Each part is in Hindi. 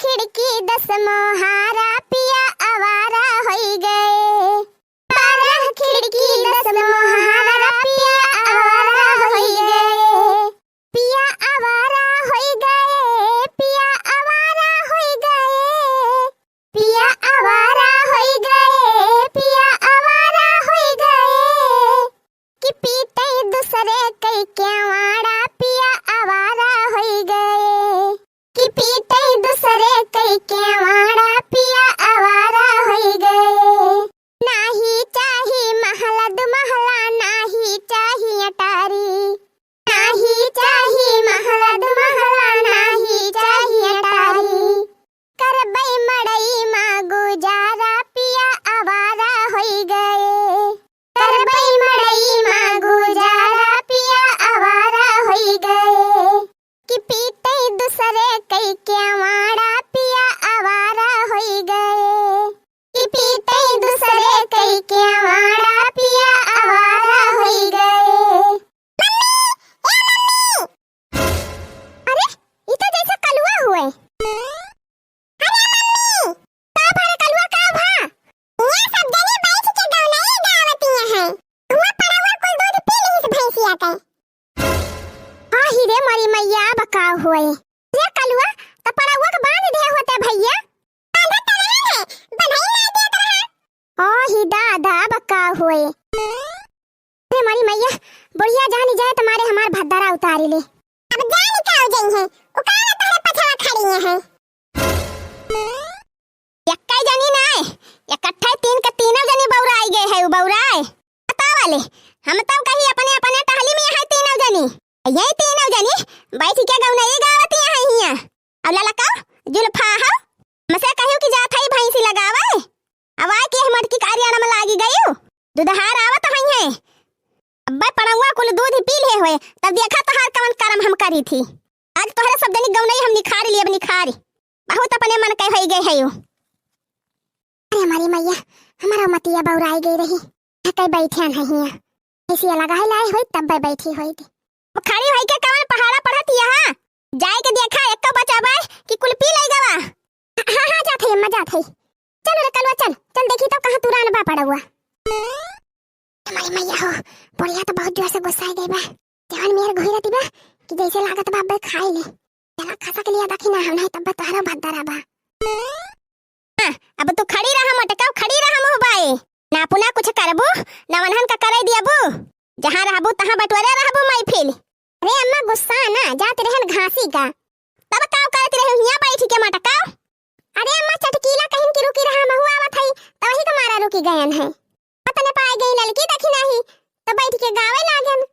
खिड़की 10 मोहारा पिया आवारा होई गए। 12 खिड़की 10 मोहारा पिया आवारा होई गए। पिया आवारा होई गए। पिया आवारा होई गए। पिया आवारा होई गए। पिया आवारा होई गए। कि पीते दूसरे कई केवाड़ा पिया आवारा होई गए। कि पीते दूसरे कई केवाड़ा पिया आवारा होई गए। नाही चाही महला दुमहला नाही चाही अटारी। नाही चाही महला दुमहला नाही चाही अटारी। करबई मड़ई माँ गुजारा पिया आवारा होई गए। करबई मड़ई माँ गुजारा पिया आवारा होई गए। कि पीते दूसरे कई केवाड़ा पिया आवारा होई गए। कि पीते दूसरे कई केवाड़ा पिया आवारा होई गए। अरे ये तो जैसे कलुआ हुए। अरे मम्मी का भरे कलुआ का भा यहाँ सब जने बैठ के गौनाई गावतियां हैं। हुआ परवा कुल दूध पी ली से भैंसिया के। आही रे मरी मैया बकाव हुए। ये कलुआ तो परवा के बांध दे होते भैया। बांधा तो रहे है बंधाई ना देत रहा। आही दादा बकाव हुए। रे मरी मैया बुढ़िया जानी जाए तुम्हारे हमार भद्दारा उतारी ले। अब जानी का हो जाई है उकाना तोरे पछवा खड़ी है। यक्का जनी ना इकट्ठे तीन के तीनों जनी बौराई गए है। बौराए बतावाले हम तो कहीं अपने अपने टहली में है तीनों जनी। यही तीनों जनी बैठ के गौनाई गावती है हिया। अब ललका जुल्फा हो मसे कहियो कि जात है भैंसी लगावे। अब आए के मटकी कारियाना में लागी गयो दूधहार आवत है। अब्बे पड़वा कुल दूध पी ले होए तब देखा तोहार कवन कर्म हम करी थी। आज तोहरे सब जनी गौनाई हम निखार लिए। अब निखारी बहुत अपने मन के होई गए है। अरे हमारी मैया हमारा मतिया बौराई गई रही। कई बैठे न हिया ऐसी लगाए लाए होई तब बैठी होई थी। खड़ी होई के कवन पहाड़ा पढ़ती यहाँ जाए के देखा एक बचाबे कि कुल पी ले गवा। हां हां जात है अम्मा जात है। चल रे कलवा चल चल देखी तो कहां तुरान बा पड़ा हुआ। हमारी मैया हो बुढ़िया तो बहुत जोर से गुस्सा गई बा। जवान मेर घोरती बा कि जैसे लागत बा बे खाई ले। चला खसा के लिए देखी ना हम नहीं तब तोहरा भद्दारा बा। अब तू खड़ी रहा मटका खड़ी रहा मुंह बाए ना पुना कुछ करबू ना वनहन का करे दियाबू। जहां रहबू तहां बटवरे रहबू माई फेल। अरे अम्मा गुस्सा ना जात रहन घासी का तब काव करत रहे हिया बैठ के मटका। अरे अम्मा चटकीला कहिन की रुकी रहा महुआ आवत है त वही के मारा रुकी गयन है। पतने पाए गई ललकी देखी नहीं तो बैठ के गावे लागन।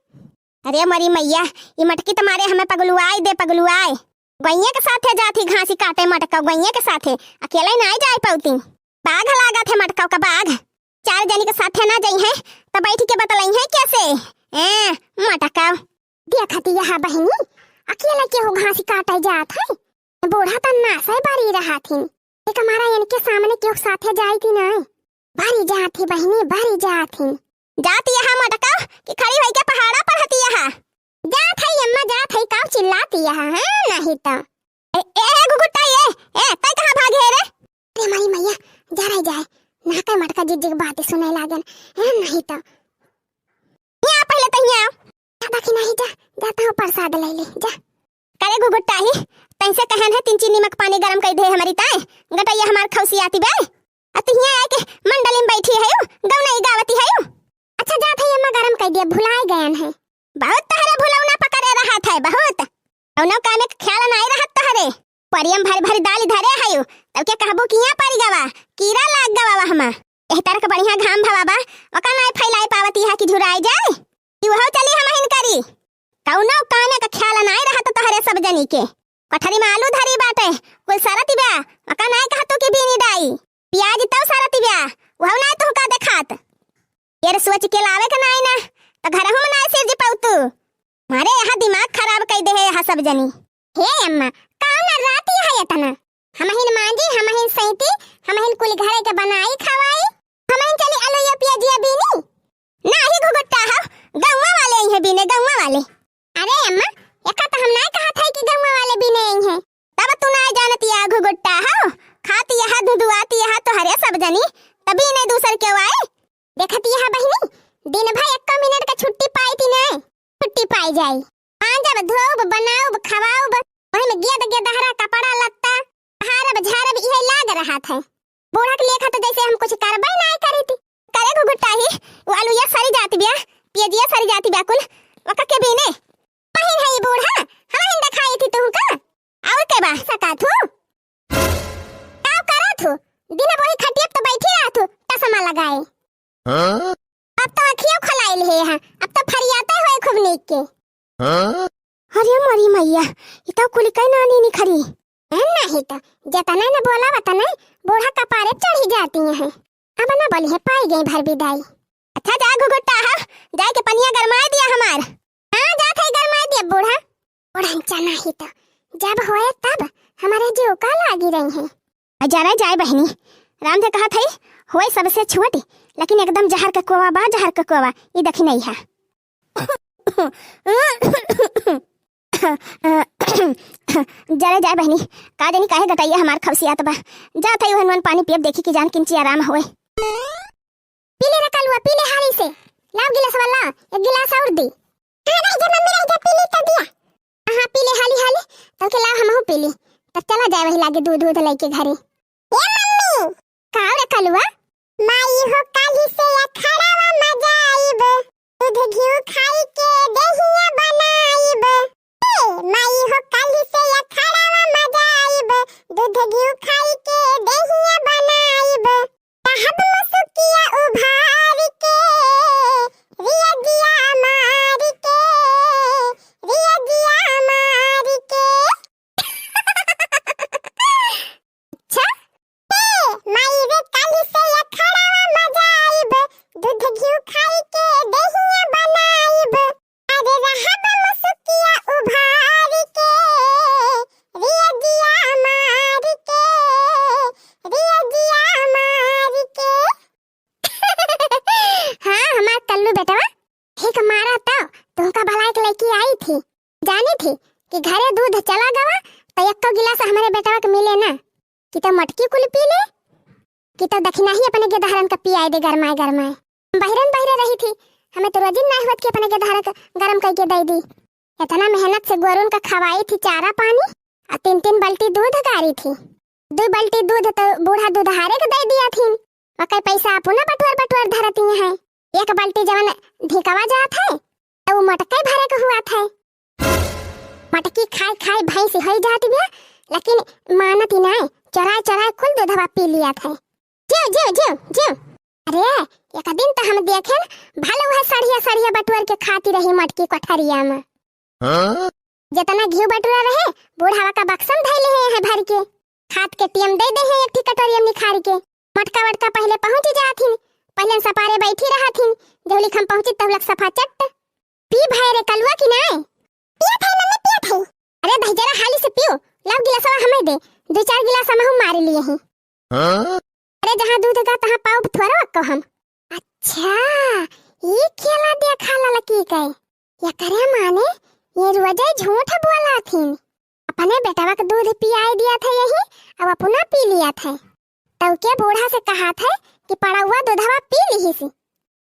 अरे मरी मैया ये मटकी तुम्हारे हमें पगलुआई दे पगलुआई। गैया के साथे जाती घासी काटे मटका गैया के साथे अकेले ना जाए पौती। बाघ लागा थे मटका का बाघ चार जनी के साथे ना जाई है तब बैठ के बतलाई है कैसे मटका देखती यहाँ बहनी अकेला के हो घासी काटे जात है। बूढ़ा तो नासे बारी रहा थी एक हमारा इनके सामने के साथे जाई थी ना बारी जाती बहनी बारी जाती जाती यहाँ मटका कि खड़ी होई के पहाड़ा पढ़ती यहाँ जात है अम्मा जात है काव चिल्लाती यहाँ है नहीं तो ए गुगुट्टा ये तै कहां भागे रे। अरे हमारी मैया जा रही जाए ना के मटका जिग बातें सुने लागन है नहीं तो यहाँ पहले तो यहाँ बाकी नहीं जा जाता हूँ प्रसाद ले ले जा। करे गुगुट्टा ही तैसे कहन है 3 चीनी नमक पानी गरम कर दे हमारी ताए गटैया हमार खौसी आती बे अतिया आके मंडली में बैठी है गौनाई गावती है। अच्छा जात है अम्मा गरम कर दिया भुलाए गयन है। बहुत तहरे भुलौना पकड़े रहा था बहुत औनो कामे ख्याल नहीं रहत तहरे परियम भरी भरी दाल धरे है तब के कहबो कि यहाँ परी गवा कीड़ा लाग गवा हमा एह तरह के बढ़िया घाम भवाबा ओका नहीं फैलाई पावती है कि झुराई जाए कि वह चली हम हिन करी कौनो कामे का ख्याल नहीं रहत तहरे सब जनी के। कठरी में आलू धरी बाटे कुल सरती बा ओका नहीं कहतो कि बीनी डाई प्याज तो सरती बा वह नहीं तो का देखात ये सोच के लावे के नहीं ना तो घर हम नहीं सिर जी पाउतू मारे यहाँ दिमाग खराब कर दे है यहाँ सब जनी। हे अम्मा कौन राती है इतना हम हिन मांजी हम हिन सैती हम हिन कुल घरे के बनाई खवाई हम हिन चली अलुया प्याजिया बीनी ना ही घुगुट्टा हो गौवा वाले हैं बीने गौवा वाले। अरे अम्मा एका तो हम नहीं कहा था कि गौवा वाले बीने हैं तब तू नहीं जान जानती आगू गुट्टा हो खाती यहाँ दुदुआती यहाँ तो हरे सब जनी तभी नहीं दूसर क्यों आए देखती यहाँ बहनी दिन भर 1 मिनट का छुट्टी पाई थी नहीं छुट्टी पाई जाई जब धोब बनाओ खवाओ वही में गेद गेदहरा कपड़ा लत्ता हारब झारब यही लाग रहा था बूढ़ा के लेखा तो जैसे हम कुछ करबई नहीं करी थी करे घुघुट्टा ही वो आलूया सारी जाती बिया पियजिया सारी जाती बिया कुल वका के बेने पहिन है ये बूढ़ा हम हिंदा खाई थी तू का और के बा सका थू का करा थू दिन वही खटिया तो बैठी रहा थू चश्मा लगाए हां अब तो अखियों खलाइल है यहां अब तो फरियाते हुए खूब नीक के हां अरे मरी मैया इता कुल कई नानी नहीं खरी नहीं तो जतना न बोला वतना बूढ़ा कपारे चढ़ी जाती है अब ना बोली है पाई गई भर विदाई अच्छा जा घुघुट्टा हा जाए के पनिया गरमाए दिया हमार हां जा थे गरमाए दिया बूढ़ा बूढ़ा चना ही तो जब होए तब हमारे जीव का लागी रही है जरा जाए बहनी राम से कहा थई होए सबसे छोटी लेकिन एकदम जहर का कोवा बा जहर का कोवा ये देखी नहीं है जरा जाए बहनी का जानी काहे गटाइया हमार खवसियात बा जा थई हनुमान पानी पियब देखी कि जान किंची आराम होए पीले रखलुआ पीले हारी से लाव गिलास वाला एक गिलास और दी हां नहीं जब मम्मी रह जा पीली तो दिया हां पीले हाली हाली तो के लाव हमहु पीली तब चला जाए वही लागे दूध दूध लेके घरे ए मम्मी का रखलुआ माई हो काली से अखड़ावा मजा आईब दूध घी खाई के दहिया बनाईब माई हो काली से अखड़ावा मजा आईब दूध घी खाई के दहिया बनाईब कहब मसुकिया उभार के रिया दिया मार के रिया दिया मार के अच्छा माई रे काली से अखड़ावा मजा आईब दूध घी खाई के दहिया बनाईब अरे रहब मसुकिया उभार के रिया दिया मार के रिया दिया मार के हाँ हमार कल्लू बेटवा एक मारा तो का भलाई के लेके आई थी जानी थी कि घरे दूध चला गवा तो एक गिलास हमारे बेटवा के मिले ना कि तो मटकी कुल पी ले कि तो दक्षिणा ही अपने के धारन का पियाई दे गरमाए गरमाए बहरन बहरे रही थी हमें तो रोजिन नहीं होत के अपने के धारा गरम करके दे दी इतना मेहनत से गोरुन का खवाई थी चारा पानी और 3 बाल्टी दूध गारी थी 2 बाल्टी दूध तो बूढ़ा दूध हारे के दे दिया थी मकई पैसा अपना बटवर धरती है 1 बाल्टी जवन ढिकवा जात है तो वो मटके भरे के हुआ था मटकी खाई खाई भैंस हो जाती बिया लेकिन मानत ही नहीं चराय कुल दूधवा पी लिया था जो अरे एक दिन तो हम देखे भालो है सड़िया बटवर के खाती रही मटकी कोठरिया में जितना घी बटुरा रहे बूढ़ावा का बक्सन धैले है भर के खात के टीएम दे दे है एक ठी कटोरिया निखार के मटका वटका पहले पहुंच जाथिन पहले सपारे बैठी रहथिन जब लिखम पहुंची तब लग सफा चट पी भाई रे कलवा की नहीं पिया थे मम्मी पिया थे अरे भाई जरा हाली से पियो लाव गिलासवा हमें दे 2-4 गिलास हम मार लिए हैं अरे जहां दूध का तहां पाव थोड़ा को हम अच्छा ये खेला देखा ललकी के ये करे माने ये रोज झूठ बोला थी अपने बेटवा का दूध पियाई दिया था यही अब अपना पी लिया था तब के बूढ़ा से कहा था कि पड़ा हुआ दूधवा पी ली सी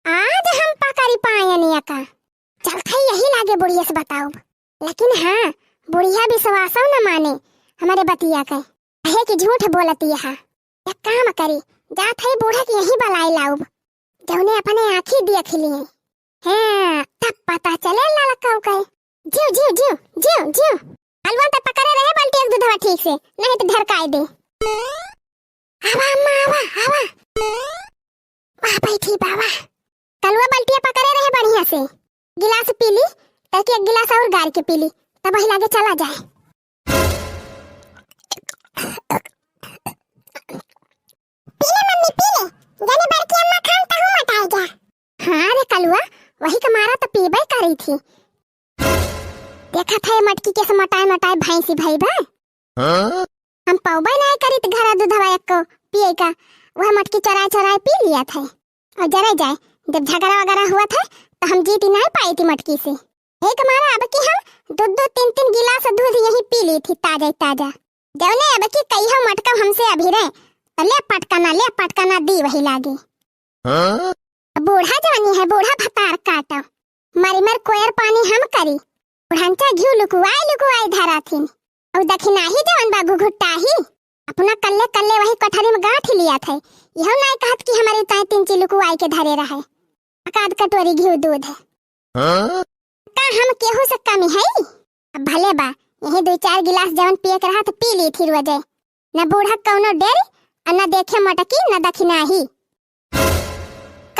आज हम पकड़ी पायनिया का चल खई यही लागे बुढ़िया से बताओ लेकिन हाँ बुढ़िया विश्वास न माने हमारे बतिया के कहे कि झूठ बोलती है एक काम करी जा थे बूढ़ा की यही बलाई लाऊब जौने अपने आँखी देख लिए हाँ तब पता चले ललकाऊ के जीव हलवा तक पकड़े रहे बाल्टी एक दूधवा ठीक से नहीं तो ढरकाई दे आवा अम्मा आवा वाह बैठी बाबा कलवा बाल्टिया पकड़े रहे बढ़िया से गिलास पीली ताकि एक गिलास और गार के पीली तब वही लागे चला जाए पीले मम्मी पीले जाने बड़की अम्मा खान हूं मटाई जा हाँ रे कलवा वही का मारा तो पीबे करी थी देखा था मटकी के मटाए भैंसी भाई बा हम पाउबा नहीं करी तो घरा दूधवा एक को पिए का वह मटकी चराए पी लिया था और जरा जाए जब झगड़ा वगैरह हुआ था तो हम जीती नहीं पाई थी मटकी से एक मारा अब की हम 2-2 3-3 गिलास दूध यही पी ली थी ताजा जौने अब की कई हो मटका हमसे अभी रे ले पटकाना दी वही लागे। बूढ़ा जवानी है बूढ़ा भतार काटो मरी मर कोयर पानी हम करी बुढ़ांचा घिउ लुकुआई धरा थी और दखिना ही जवन बागु घुट्टा ही अपना कल्ले वही कठरी में गांठ लिया थे यह नहीं कहत कि हमारे ताई 3 चिल्लू कुआई के धरे रहे अकाद कटोरी घिउ दूध है का हम केहू से कमी है अब भले बा यही 2-4 गिलास जवन पिए के रहा तो पी ली थी रोजे न बूढ़ा कौनो डेर न देखे मटकी न दखिना ही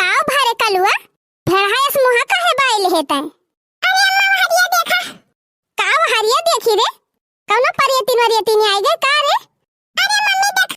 काव भारे कलुआ भेड़ायस मुहा काहे बाइल हेतै अरे अम्मा हरिया देखा काव हरिया देखी रे कौनो परियतिन वरियतिन आई गए का रे